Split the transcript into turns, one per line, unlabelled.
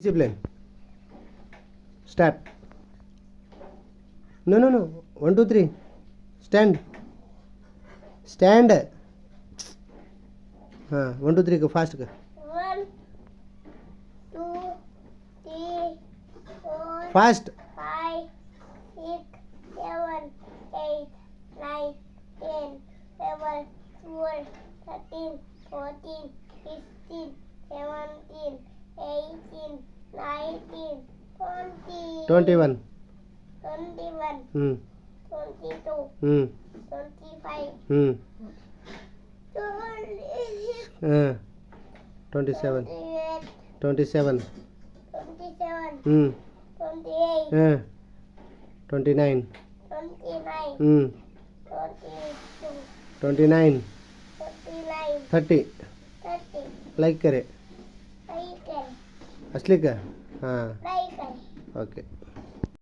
Discipline. Start. No. 1, 2, 3. Stand. 1, 2, 3 go fast go.
1, 2, 3, 4,
Fast.
5, 6, 7, 8, 9, 10, 11, 12, 13, 14, 15, 17, 18, 19, 20,
21.
21, 22, 25,
27.
28,
27.
27, 28,
29.
29, 22,
29.
29,
30.
30,
like करे
like
असली का.
Like
okay.